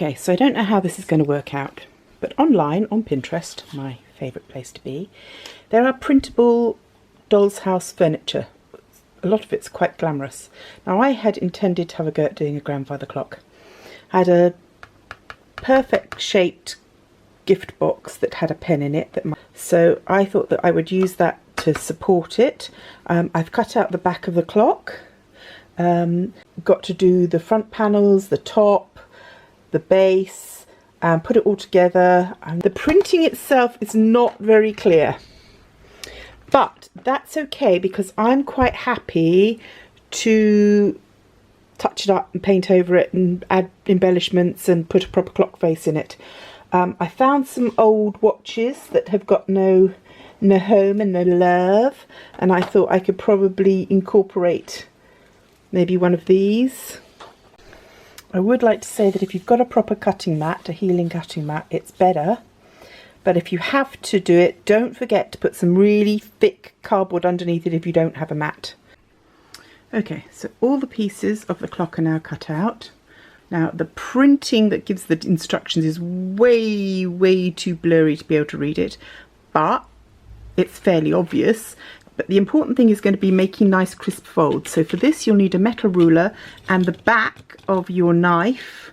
Okay, so I don't know how this is going to work out, but online on Pinterest, my favourite place to be, there are printable doll's house furniture. A lot of it's quite glamorous. Now I had intended to have a go at doing a grandfather clock. I had a perfect shaped gift box that had a pen in it, so I thought that I would use that to support it. I've cut out the back of the clock, got to do the front panels, the top, the base, and put it all together. And the printing itself is not very clear, but that's okay because I'm quite happy to touch it up and paint over it and add embellishments and put a proper clock face in it. I found some old watches that have got no home and no love, and I thought I could probably incorporate maybe one of these. I would like to say that if you've got a proper cutting mat, a healing cutting mat, it's better. But if you have to do it, don't forget to put some really thick cardboard underneath it if you don't have a mat. Okay, so all the pieces of the clock are now cut out. Now the printing that gives the instructions is way too blurry to be able to read it, but it's fairly obvious. But the important thing is going to be making nice crisp folds. So for this you'll need a metal ruler and the back of your knife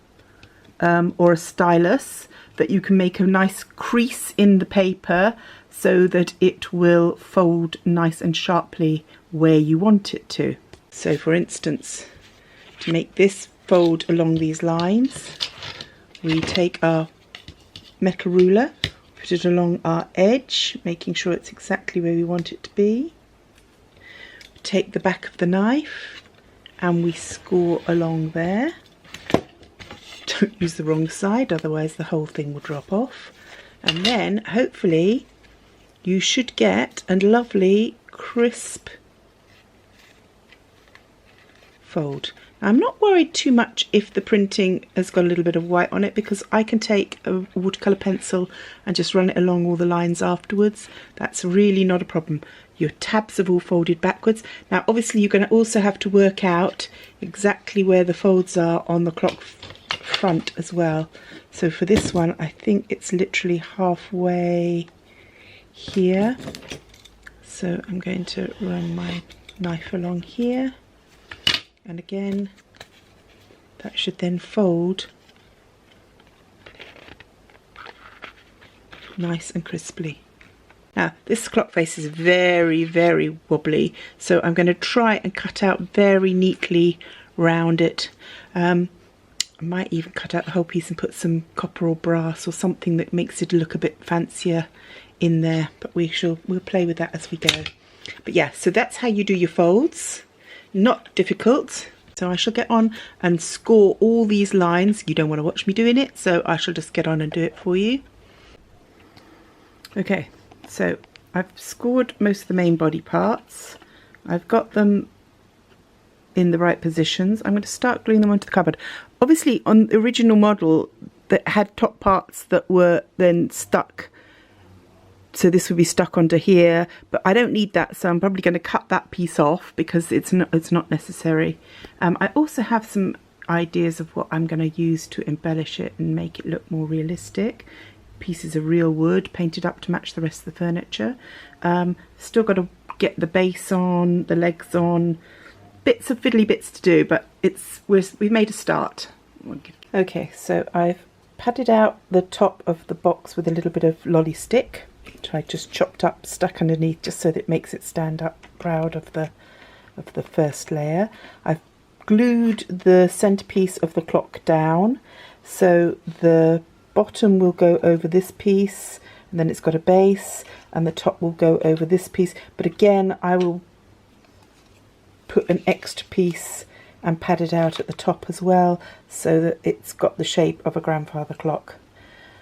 or a stylus, that you can make a nice crease in the paper so that it will fold nice and sharply where you want it to. So for instance, to make this fold along these lines, we take our metal ruler, put it along our edge, making sure it's exactly where we want it to be. Take the back of the knife and we score along there. Don't use the wrong side, otherwise the whole thing will drop off. And then hopefully you should get a lovely crisp fold. Now, I'm not worried too much if the printing has got a little bit of white on it, because I can take a watercolour pencil and just run it along all the lines afterwards. That's really not a problem. Your tabs have all folded backwards. Now obviously you're going to also have to work out exactly where the folds are on the clock front as well. So for this one I think it's literally halfway here. So I'm going to run my knife along here, and again that should then fold nice and crisply. Now this clock face is very wobbly, so I'm going to try and cut out very neatly round it. I might even cut out the whole piece and put some copper or brass or something that makes it look a bit fancier in there, but we'll play with that as we go. But yeah, so that's how you do your folds. Not difficult. So I shall get on and score all these lines. You don't want to watch me doing it, so I shall just get on and do it for you. Okay, so I've scored most of the main body parts. I've got them in the right positions. I'm going to start gluing them onto the cupboard. Obviously on the original model that had top parts that were then stuck, so this would be stuck onto here, but I don't need that, so I'm probably going to cut that piece off because it's not necessary. I also have some ideas of what I'm going to use to embellish it and make it look more realistic. Pieces of real wood painted up to match the rest of the furniture. Still got to get the base on, the legs on, bits of fiddly bits to do, but we've made a start. Okay, so I've padded out the top of the box with a little bit of lolly stick, which I just chopped up, stuck underneath, just so that it makes it stand up proud of the first layer. I've glued the centerpiece of the clock down, so the bottom will go over this piece, and then it's got a base, and the top will go over this piece. But again, I will put an extra piece and pad it out at the top as well, so that it's got the shape of a grandfather clock.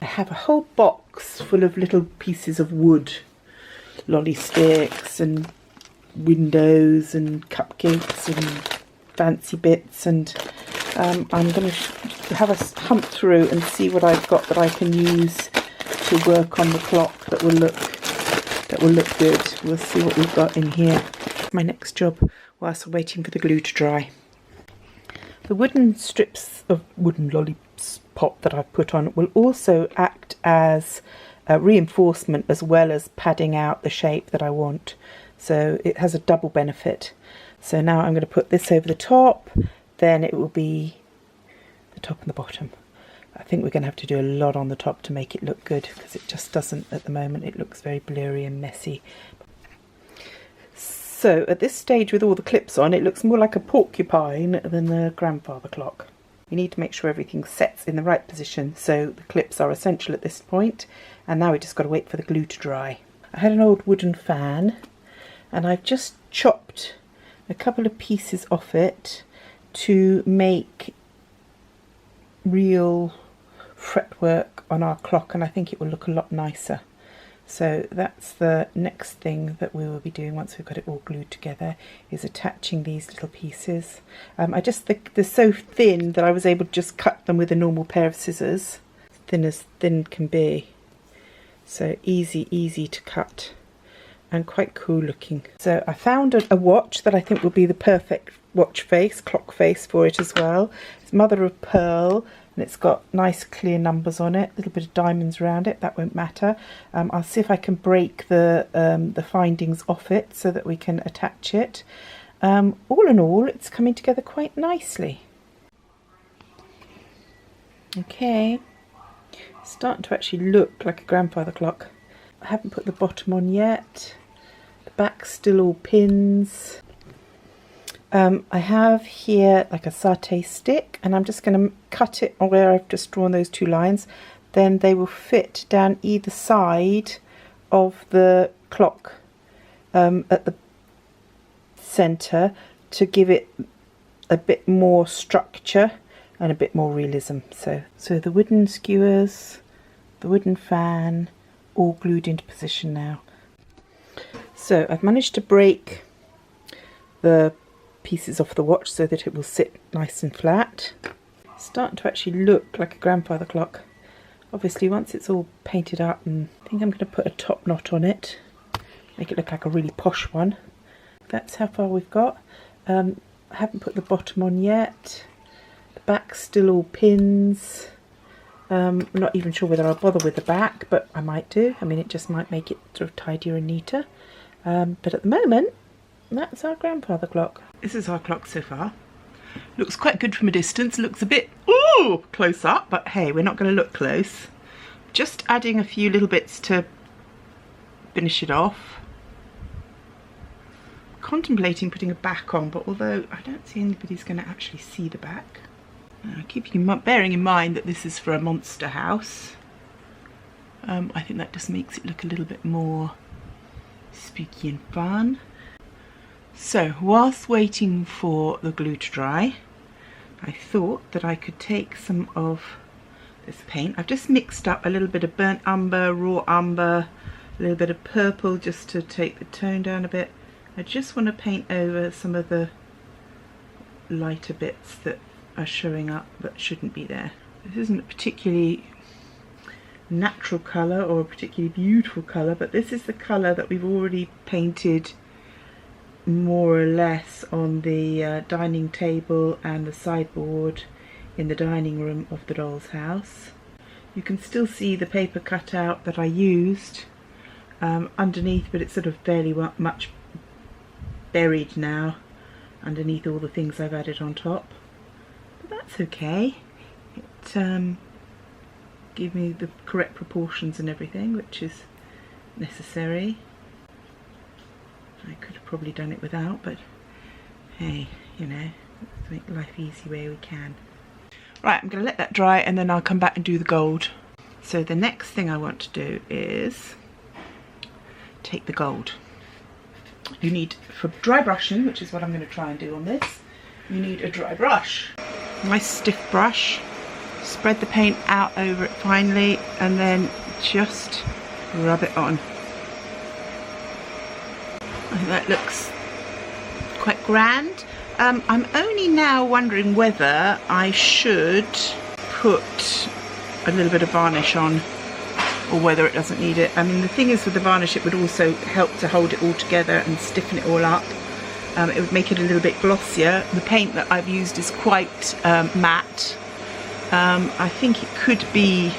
I have a whole box full of little pieces of wood, lolly sticks and windows and cupcakes and fancy bits, and I'm going to have a hunt through and see what I've got that I can use to work on the clock that will look good. We'll see what we've got in here. My next job whilst waiting for the glue to dry. The wooden strips of wooden lolly pop that I've put on will also act as a reinforcement as well as padding out the shape that I want. So it has a double benefit. So now I'm going to put this over the top, then it will be the top and the bottom. I think we're going to have to do a lot on the top to make it look good, because it just doesn't at the moment. It looks very blurry and messy. So at this stage with all the clips on, it looks more like a porcupine than the grandfather clock. You need to make sure everything sets in the right position, so the clips are essential at this point, and now we just got to wait for the glue to dry. I had an old wooden fan and I've just chopped a couple of pieces off it to make real fretwork on our clock, and I think it will look a lot nicer. So that's the next thing that we will be doing once we've got it all glued together, is attaching these little pieces. I just think they're so thin that I was able to just cut them with a normal pair of scissors, as thin can be. So easy to cut and quite cool looking. So I found a watch that I think will be the perfect watch face, clock face for it as well. It's mother of pearl, and it's got nice clear numbers on it, a little bit of diamonds around it, that won't matter. I'll see if I can break the findings off it so that we can attach it. All in all, it's coming together quite nicely. Okay, it's starting to actually look like a grandfather clock. I haven't put the bottom on yet. The back's still all pins. I have here like a satay stick, and I'm just going to cut it where I've just drawn those two lines. Then they will fit down either side of the clock at the centre to give it a bit more structure and a bit more realism. So the wooden skewers, the wooden fan, all glued into position now. So I've managed to break the pieces off the watch so that it will sit nice and flat. It's starting to actually look like a grandfather clock. Obviously once it's all painted up, and I think I'm going to put a top knot on it, make it look like a really posh one. That's how far we've got. I haven't put the bottom on yet. The back's still all pins. I'm not even sure whether I'll bother with the back, but I might do. I mean, it just might make it sort of tidier and neater. But at the moment, that's our grandfather clock. This is our clock so far. Looks quite good from a distance. Looks a bit close up, but hey, we're not going to look close. Just adding a few little bits to finish it off. Contemplating putting a back on, but although I don't see anybody's going to actually see the back. Bearing in mind that this is for a monster house, I think that just makes it look a little bit more spooky and fun. So whilst waiting for the glue to dry, I thought that I could take some of this paint. I've just mixed up a little bit of burnt umber, raw umber, a little bit of purple just to take the tone down a bit. I just want to paint over some of the lighter bits that are showing up that shouldn't be there. This isn't a particularly natural colour or a particularly beautiful colour, but this is the colour that we've already painted more or less on the dining table and the sideboard in the dining room of the doll's house. You can still see the paper cutout that I used underneath, but it's sort of fairly much buried now underneath all the things I've added on top. But that's okay. It gave me the correct proportions and everything, which is necessary. I could have probably done it without, but hey, you know, let's make life easy where we can. Right, I'm going to let that dry and then I'll come back and do the gold. So the next thing I want to do is take the gold. You need, for dry brushing, which is what I'm going to try and do on this, you need a dry brush. Nice stiff brush. Spread the paint out over it finely and then just rub it on. I think that looks quite grand. I'm only now wondering whether I should put a little bit of varnish on or whether it doesn't need it. I mean, the thing is with the varnish, it would also help to hold it all together and stiffen it all up. It would make it a little bit glossier. The paint that I've used is quite matte, I think it could be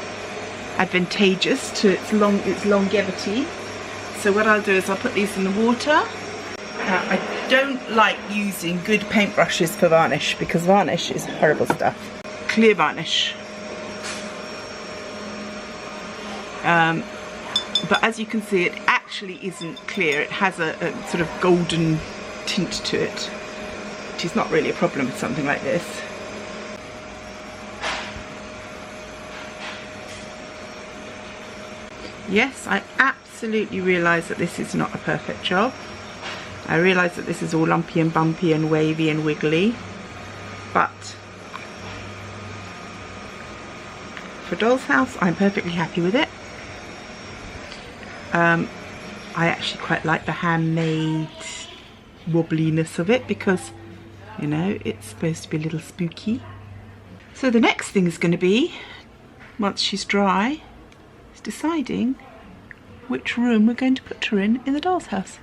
advantageous to its longevity. So what I'll do is I'll put these in the water. I don't like using good paintbrushes for varnish because varnish is horrible stuff. Clear varnish. But as you can see, it actually isn't clear. It has a sort of golden tint to it, which is not really a problem with something like this. Yes, I absolutely realise that this is not a perfect job. I realise that this is all lumpy and bumpy and wavy and wiggly, but for Doll's House, I'm perfectly happy with it. I actually quite like the handmade wobbliness of it because, you know, it's supposed to be a little spooky. So the next thing is going to be, once she's dry, is deciding which room we're going to put her in the Doll's House.